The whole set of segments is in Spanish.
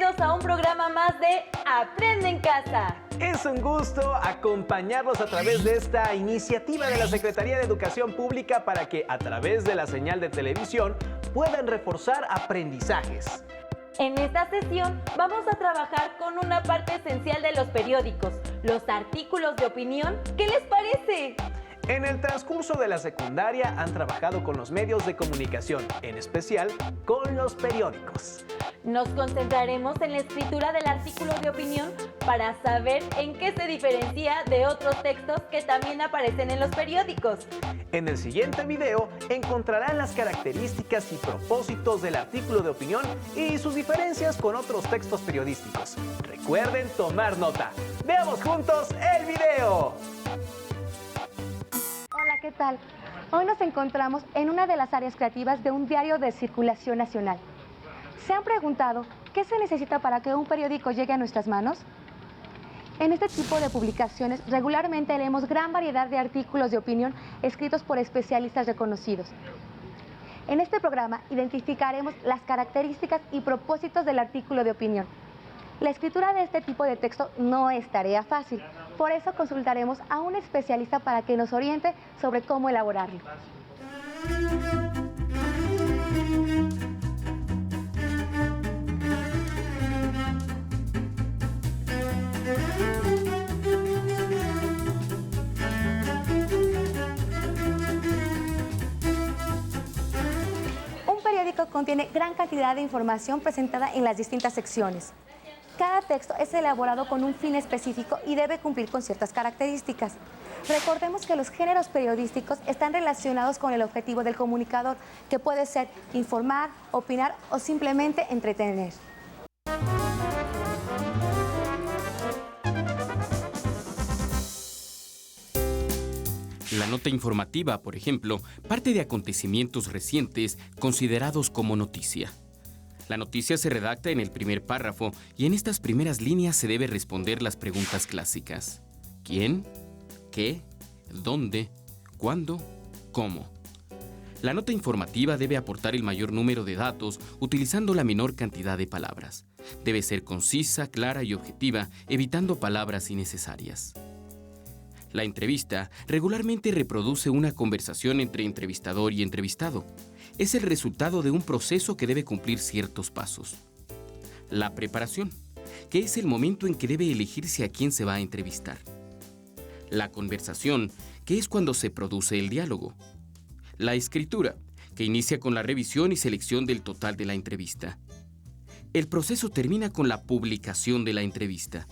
bienvenidos a un programa más de Aprende en Casa. Es un gusto acompañarlos a través de esta iniciativa de la Secretaría de Educación Pública para que a través de la señal de televisión puedan reforzar aprendizajes. En esta sesión vamos a trabajar con una parte esencial de los periódicos, los artículos de opinión. ¿Qué les parece? En el transcurso de la secundaria han trabajado con los medios de comunicación, en especial con los periódicos. Nos concentraremos en la escritura del artículo de opinión para saber en qué se diferencia de otros textos que también aparecen en los periódicos. En el siguiente video encontrarán las características y propósitos del artículo de opinión y sus diferencias con otros textos periodísticos. Recuerden tomar nota. ¡Veamos juntos el video! Hola, ¿qué tal? Hoy nos encontramos en una de las áreas creativas de un diario de circulación nacional. ¿Se han preguntado qué se necesita para que un periódico llegue a nuestras manos? En este tipo de publicaciones regularmente leemos gran variedad de artículos de opinión escritos por especialistas reconocidos. En este programa identificaremos las características y propósitos del artículo de opinión. La escritura de este tipo de texto no es tarea fácil, por eso consultaremos a un especialista para que nos oriente sobre cómo elaborarlo. Un periódico contiene gran cantidad de información presentada en las distintas secciones. Cada texto es elaborado con un fin específico y debe cumplir con ciertas características. Recordemos que los géneros periodísticos están relacionados con el objetivo del comunicador, que puede ser informar, opinar o simplemente entretener. La nota informativa, por ejemplo, parte de acontecimientos recientes considerados como noticia. La noticia se redacta en el primer párrafo y en estas primeras líneas se debe responder las preguntas clásicas. ¿Quién? ¿Qué? ¿Dónde? ¿Cuándo? ¿Cómo? La nota informativa debe aportar el mayor número de datos utilizando la menor cantidad de palabras. Debe ser concisa, clara y objetiva, evitando palabras innecesarias. La entrevista regularmente reproduce una conversación entre entrevistador y entrevistado. Es el resultado de un proceso que debe cumplir ciertos pasos. La preparación, que es el momento en que debe elegirse a quién se va a entrevistar. La conversación, que es cuando se produce el diálogo. La escritura, que inicia con la revisión y selección del total de la entrevista. El proceso termina con la publicación de la entrevista.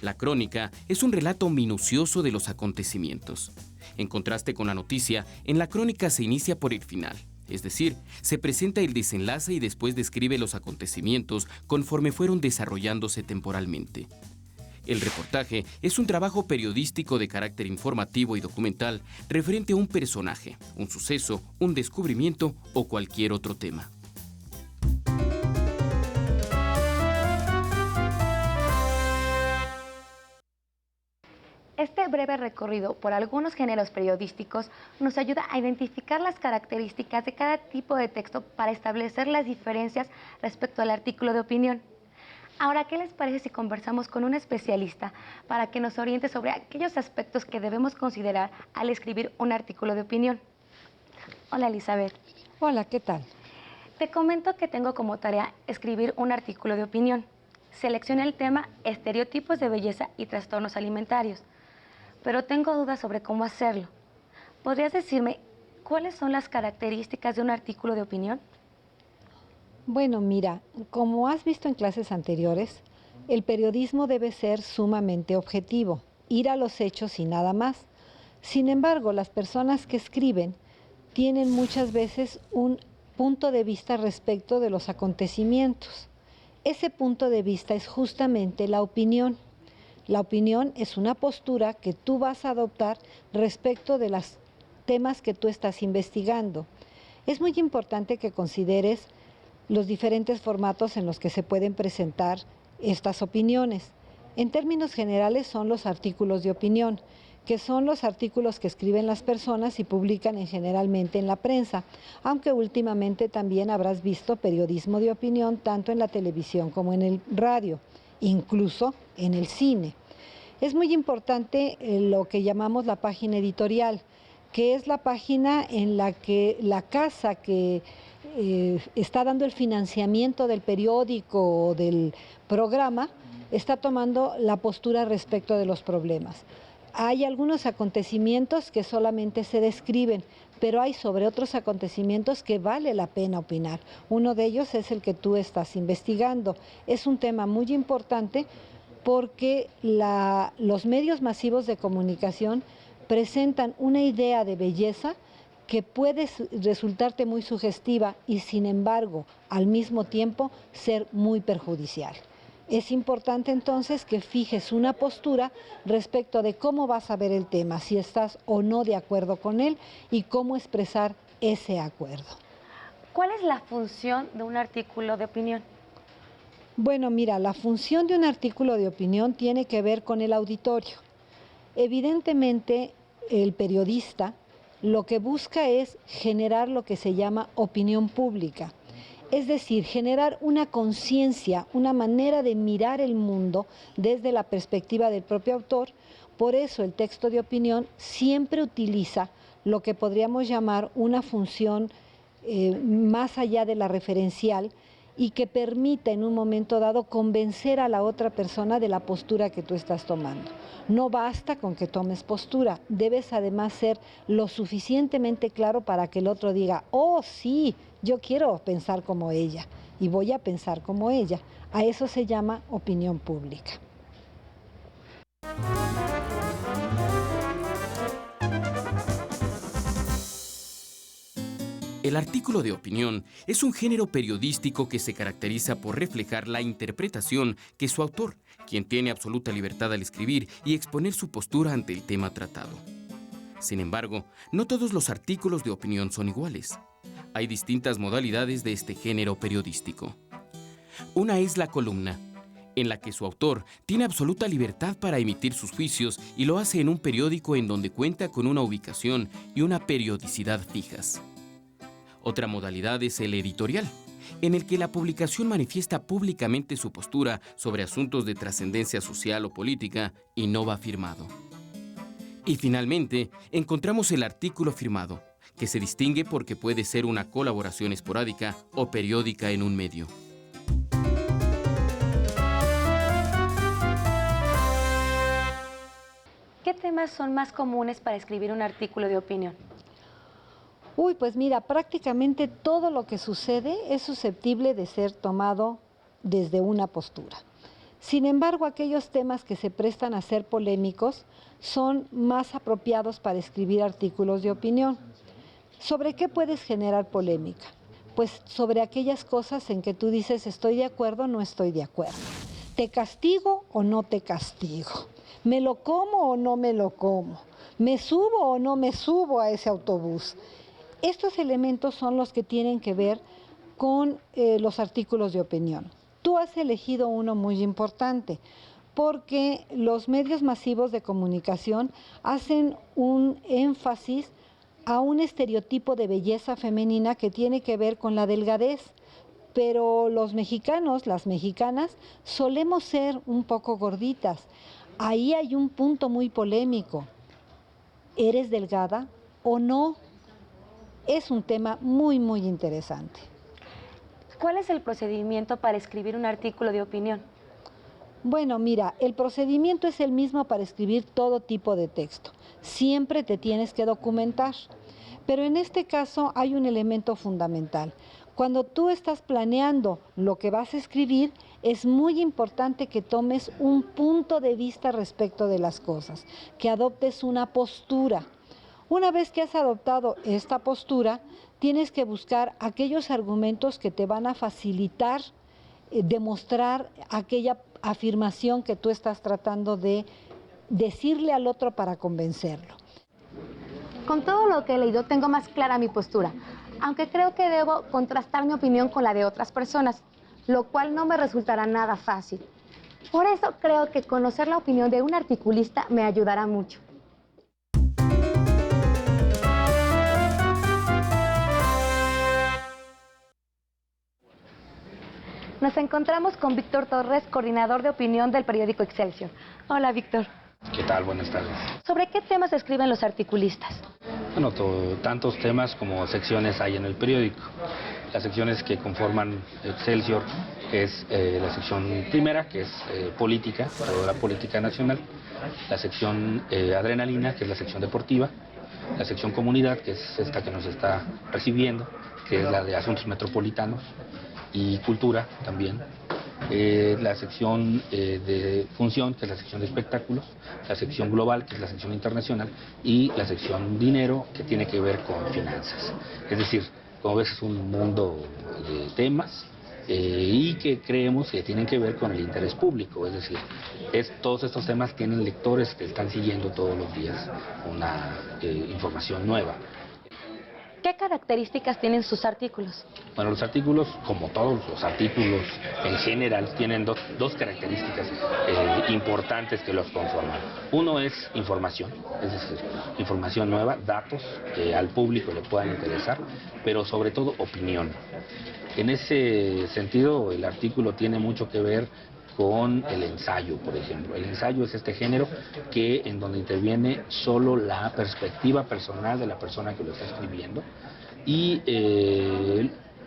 La crónica es un relato minucioso de los acontecimientos. En contraste con la noticia, en la crónica se inicia por el final, es decir, se presenta el desenlace y después describe los acontecimientos conforme fueron desarrollándose temporalmente. El reportaje es un trabajo periodístico de carácter informativo y documental referente a un personaje, un suceso, un descubrimiento o cualquier otro tema. Este breve recorrido por algunos géneros periodísticos nos ayuda a identificar las características de cada tipo de texto para establecer las diferencias respecto al artículo de opinión. Ahora, ¿qué les parece si conversamos con un especialista para que nos oriente sobre aquellos aspectos que debemos considerar al escribir un artículo de opinión? Hola, Elizabeth. Hola, ¿qué tal? Te comento que tengo como tarea escribir un artículo de opinión. Seleccioné el tema estereotipos de belleza y trastornos alimentarios, pero tengo dudas sobre cómo hacerlo. ¿Podrías decirme cuáles son las características de un artículo de opinión? Bueno, mira, como has visto en clases anteriores, el periodismo debe ser sumamente objetivo, ir a los hechos y nada más. Sin embargo, las personas que escriben tienen muchas veces un punto de vista respecto de los acontecimientos. Ese punto de vista es justamente la opinión. La opinión es una postura que tú vas a adoptar respecto de los temas que tú estás investigando. Es muy importante que consideres los diferentes formatos en los que se pueden presentar estas opiniones. En términos generales son los artículos de opinión, que son los artículos que escriben las personas y publican generalmente en la prensa, aunque últimamente también habrás visto periodismo de opinión tanto en la televisión como en el radio, incluso en el cine. Es muy importante lo que llamamos la página editorial, que es la página en la que la casa que está dando el financiamiento del periódico o del programa está tomando la postura respecto de los problemas. Hay algunos acontecimientos que solamente se describen, pero hay sobre otros acontecimientos que vale la pena opinar. Uno de ellos es el que tú estás investigando. Es un tema muy importante porque los medios masivos de comunicación presentan una idea de belleza que puede resultarte muy sugestiva y, sin embargo, al mismo tiempo ser muy perjudicial. Es importante entonces que fijes una postura respecto de cómo vas a ver el tema, si estás o no de acuerdo con él y cómo expresar ese acuerdo. ¿Cuál es la función de un artículo de opinión? Bueno, mira, la función de un artículo de opinión tiene que ver con el auditorio. Evidentemente, el periodista lo que busca es generar lo que se llama opinión pública. Es decir, generar una conciencia, una manera de mirar el mundo desde la perspectiva del propio autor. Por eso el texto de opinión siempre utiliza lo que podríamos llamar una función más allá de la referencial y que permita en un momento dado convencer a la otra persona de la postura que tú estás tomando. No basta con que tomes postura, debes además ser lo suficientemente claro para que el otro diga, oh sí, yo quiero pensar como ella y voy a pensar como ella. A eso se llama opinión pública. El artículo de opinión es un género periodístico que se caracteriza por reflejar la interpretación que su autor, quien tiene absoluta libertad al escribir y exponer su postura ante el tema tratado. Sin embargo, no todos los artículos de opinión son iguales. Hay distintas modalidades de este género periodístico. Una es la columna, en la que su autor tiene absoluta libertad para emitir sus juicios y lo hace en un periódico en donde cuenta con una ubicación y una periodicidad fijas. Otra modalidad es el editorial, en el que la publicación manifiesta públicamente su postura sobre asuntos de trascendencia social o política y no va firmado. Y finalmente, encontramos el artículo firmado, que se distingue porque puede ser una colaboración esporádica o periódica en un medio. ¿Qué temas son más comunes para escribir un artículo de opinión? Pues mira, prácticamente todo lo que sucede es susceptible de ser tomado desde una postura. Sin embargo, aquellos temas que se prestan a ser polémicos son más apropiados para escribir artículos de opinión. ¿Sobre qué puedes generar polémica? Pues sobre aquellas cosas en que tú dices estoy de acuerdo o no estoy de acuerdo. ¿Te castigo o no te castigo? ¿Me lo como o no me lo como? ¿Me subo o no me subo a ese autobús? Estos elementos son los que tienen que ver con los artículos de opinión. Tú has elegido uno muy importante porque los medios masivos de comunicación hacen un énfasis a un estereotipo de belleza femenina que tiene que ver con la delgadez. Pero los mexicanos, las mexicanas, solemos ser un poco gorditas. Ahí hay un punto muy polémico. ¿Eres delgada o no? Es un tema muy, muy interesante. ¿Cuál es el procedimiento para escribir un artículo de opinión? Bueno, mira, el procedimiento es el mismo para escribir todo tipo de texto. Siempre te tienes que documentar. Pero en este caso hay un elemento fundamental. Cuando tú estás planeando lo que vas a escribir, es muy importante que tomes un punto de vista respecto de las cosas, que adoptes una postura. Una vez que has adoptado esta postura, tienes que buscar aquellos argumentos que te van a facilitar demostrar aquella afirmación que tú estás tratando de decirle al otro para convencerlo. Con todo lo que he leído, tengo más clara mi postura, aunque creo que debo contrastar mi opinión con la de otras personas, lo cual no me resultará nada fácil. Por eso creo que conocer la opinión de un articulista me ayudará mucho. Nos encontramos con Víctor Torres, coordinador de opinión del periódico Excelsior. Hola, Víctor. ¿Qué tal? Buenas tardes. ¿Sobre qué temas escriben los articulistas? Bueno, tantos temas como secciones hay en el periódico. Las secciones que conforman Excelsior es la sección primera, que es política, toda la política nacional. La sección adrenalina, que es la sección deportiva. La sección comunidad, que es esta que nos está recibiendo, que es la de asuntos metropolitanos. Y cultura también. La sección de función, que es la sección de espectáculos, la sección global, que es la sección internacional, y la sección dinero, que tiene que ver con finanzas. Es decir, como ves, es un mundo de temas y que creemos que tienen que ver con el interés público. Es decir, todos estos temas tienen lectores que están siguiendo todos los días una información nueva. ¿Qué características tienen sus artículos? Bueno, los artículos, como todos los artículos en general, tienen dos características importantes que los conforman. Uno es información, es decir, información nueva, datos que al público le puedan interesar, pero sobre todo opinión. En ese sentido, el artículo tiene mucho que ver con el ensayo, por ejemplo. El ensayo es este género en donde interviene solo la perspectiva personal de la persona que lo está escribiendo,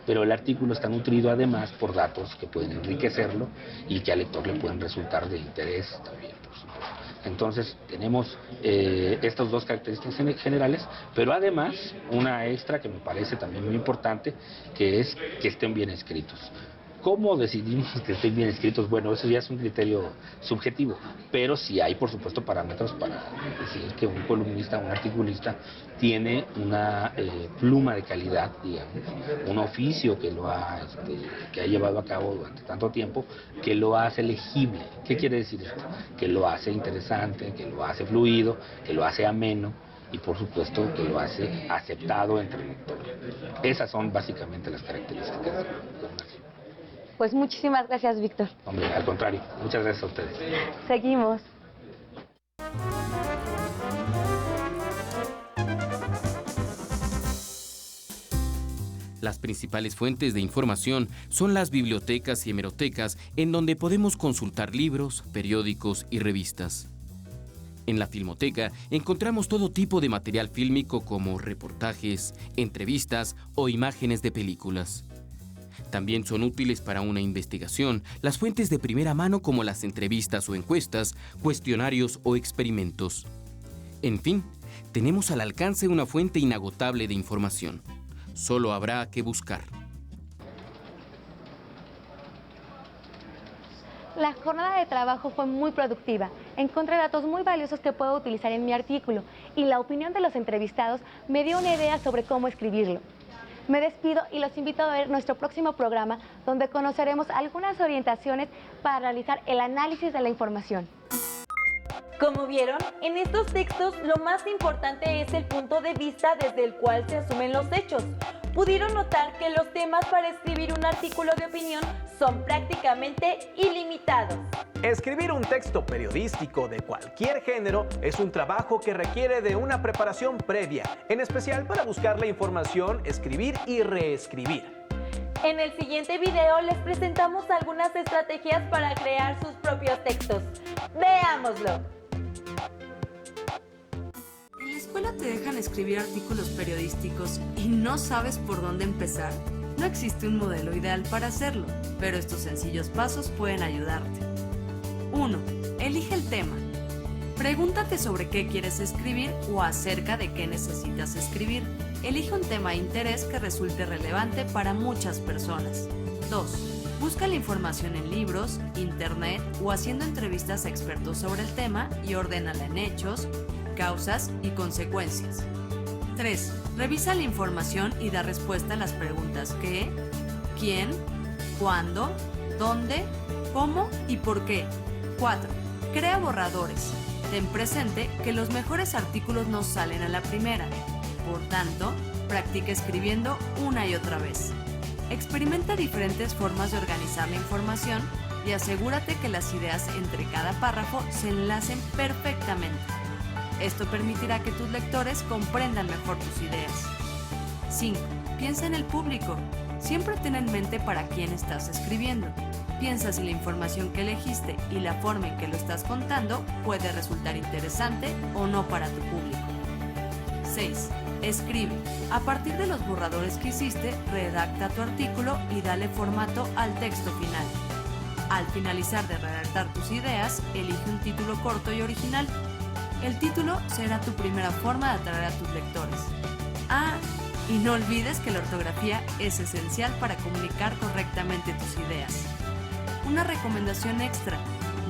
pero el artículo está nutrido además por datos que pueden enriquecerlo y que al lector le pueden resultar de interés también, por supuesto. Entonces tenemos estas dos características generales, pero además una extra que me parece también muy importante, que es que estén bien escritos. ¿Cómo decidimos que estén bien escritos? Bueno, eso ya es un criterio subjetivo, pero sí hay, por supuesto, parámetros para decir que un columnista, un articulista, tiene una pluma de calidad, digamos, un oficio que ha llevado a cabo durante tanto tiempo, que lo hace legible. ¿Qué quiere decir esto? Que lo hace interesante, que lo hace fluido, que lo hace ameno, y por supuesto que lo hace aceptado entre el lector. Esas son básicamente las características de una. Pues muchísimas gracias, Víctor. Hombre, al contrario, muchas gracias a ustedes. Seguimos. Las principales fuentes de información son las bibliotecas y hemerotecas, en donde podemos consultar libros, periódicos y revistas. En la Filmoteca encontramos todo tipo de material fílmico como reportajes, entrevistas o imágenes de películas. También son útiles para una investigación las fuentes de primera mano como las entrevistas o encuestas, cuestionarios o experimentos. En fin, tenemos al alcance una fuente inagotable de información. Solo habrá que buscar. La jornada de trabajo fue muy productiva. Encontré datos muy valiosos que puedo utilizar en mi artículo y la opinión de los entrevistados me dio una idea sobre cómo escribirlo. Me despido y los invito a ver nuestro próximo programa, donde conoceremos algunas orientaciones para realizar el análisis de la información. Como vieron, en estos textos lo más importante es el punto de vista desde el cual se asumen los hechos. Pudieron notar que los temas para escribir un artículo de opinión son prácticamente ilimitados. Escribir un texto periodístico de cualquier género es un trabajo que requiere de una preparación previa, en especial para buscar la información, escribir y reescribir. En el siguiente video les presentamos algunas estrategias para crear sus propios textos. ¡Veámoslo! ¿En la escuela te dejan escribir artículos periodísticos y no sabes por dónde empezar? No existe un modelo ideal para hacerlo, pero estos sencillos pasos pueden ayudarte. 1. Elige el tema. Pregúntate sobre qué quieres escribir o acerca de qué necesitas escribir. Elige un tema de interés que resulte relevante para muchas personas. 2. Busca la información en libros, internet o haciendo entrevistas a expertos sobre el tema y ordénala en hechos, causas y consecuencias. 3. Revisa la información y da respuesta a las preguntas ¿qué?, ¿quién?, ¿cuándo?, ¿dónde?, ¿cómo? Y ¿por qué? 4. Crea borradores. Ten presente que los mejores artículos no salen a la primera. Por tanto, practica escribiendo una y otra vez. Experimenta diferentes formas de organizar la información y asegúrate que las ideas entre cada párrafo se enlacen perfectamente. Esto permitirá que tus lectores comprendan mejor tus ideas. 5. Piensa en el público. Siempre ten en mente para quién estás escribiendo. Piensa si la información que elegiste y la forma en que lo estás contando puede resultar interesante o no para tu público. 6. Escribe. A partir de los borradores que hiciste, redacta tu artículo y dale formato al texto final. Al finalizar de redactar tus ideas, elige un título corto y original. El título será tu primera forma de atraer a tus lectores. Y no olvides que la ortografía es esencial para comunicar correctamente tus ideas. Una recomendación extra: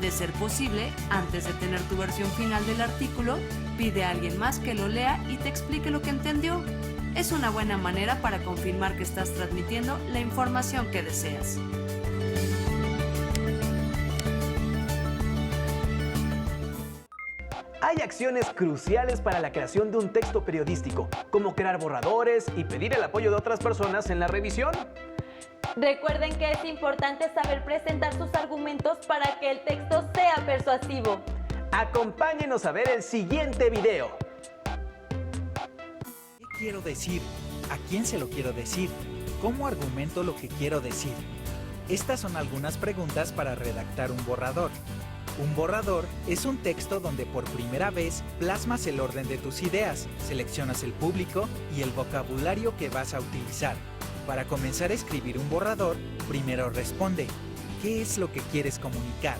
de ser posible, antes de tener tu versión final del artículo, pide a alguien más que lo lea y te explique lo que entendió. Es una buena manera para confirmar que estás transmitiendo la información que deseas. Hay acciones cruciales para la creación de un texto periodístico, como crear borradores y pedir el apoyo de otras personas en la revisión. Recuerden que es importante saber presentar sus argumentos para que el texto sea persuasivo. Acompáñenos a ver el siguiente video. ¿Qué quiero decir? ¿A quién se lo quiero decir? ¿Cómo argumento lo que quiero decir? Estas son algunas preguntas para redactar un borrador. Un borrador es un texto donde por primera vez plasmas el orden de tus ideas, seleccionas el público y el vocabulario que vas a utilizar. Para comenzar a escribir un borrador, primero responde: ¿qué es lo que quieres comunicar?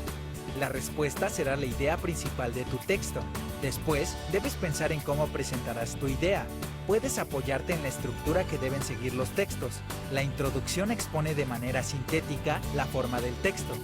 La respuesta será la idea principal de tu texto. Después, debes pensar en cómo presentarás tu idea. Puedes apoyarte en la estructura que deben seguir los textos. La introducción expone de manera sintética la forma del texto.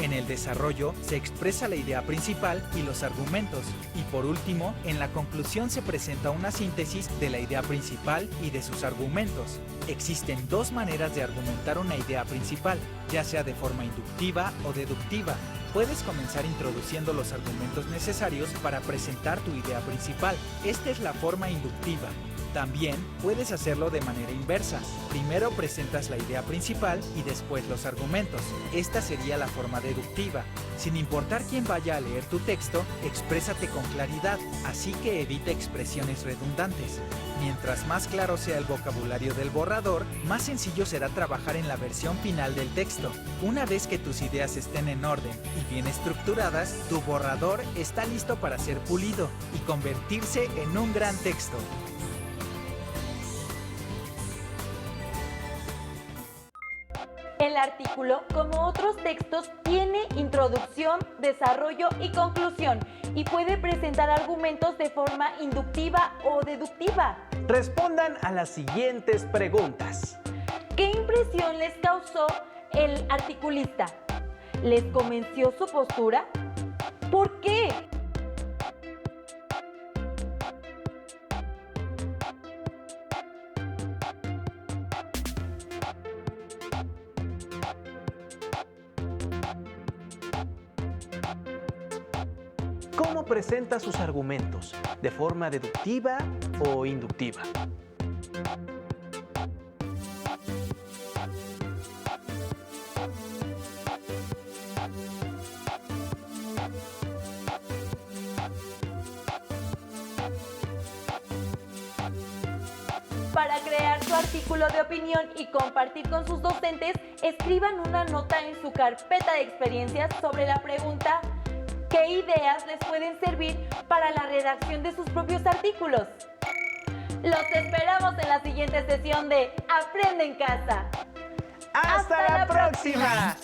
En el desarrollo se expresa la idea principal y los argumentos. Y por último, en la conclusión se presenta una síntesis de la idea principal y de sus argumentos. Existen dos maneras de argumentar una idea principal, ya sea de forma inductiva o deductiva. Puedes comenzar introduciendo los argumentos necesarios para presentar tu idea principal. Esta es la forma inductiva. También puedes hacerlo de manera inversa. Primero presentas la idea principal y después los argumentos. Esta sería la forma deductiva. Sin importar quién vaya a leer tu texto, exprésate con claridad, así que evita expresiones redundantes. Mientras más claro sea el vocabulario del borrador, más sencillo será trabajar en la versión final del texto. Una vez que tus ideas estén en orden y bien estructuradas, tu borrador está listo para ser pulido y convertirse en un gran texto. El artículo, como otros textos, tiene introducción, desarrollo y conclusión y puede presentar argumentos de forma inductiva o deductiva. Respondan a las siguientes preguntas. ¿Qué impresión les causó el articulista? ¿Les convenció su postura? ¿Por qué? ¿Cómo presenta sus argumentos? ¿De forma deductiva o inductiva? Para crear su artículo de opinión y compartir con sus docentes, escriban una nota en su carpeta de experiencias sobre la pregunta: ¿qué ideas les pueden servir para la redacción de sus propios artículos? Los esperamos en la siguiente sesión de Aprende en Casa. ¡Hasta la próxima!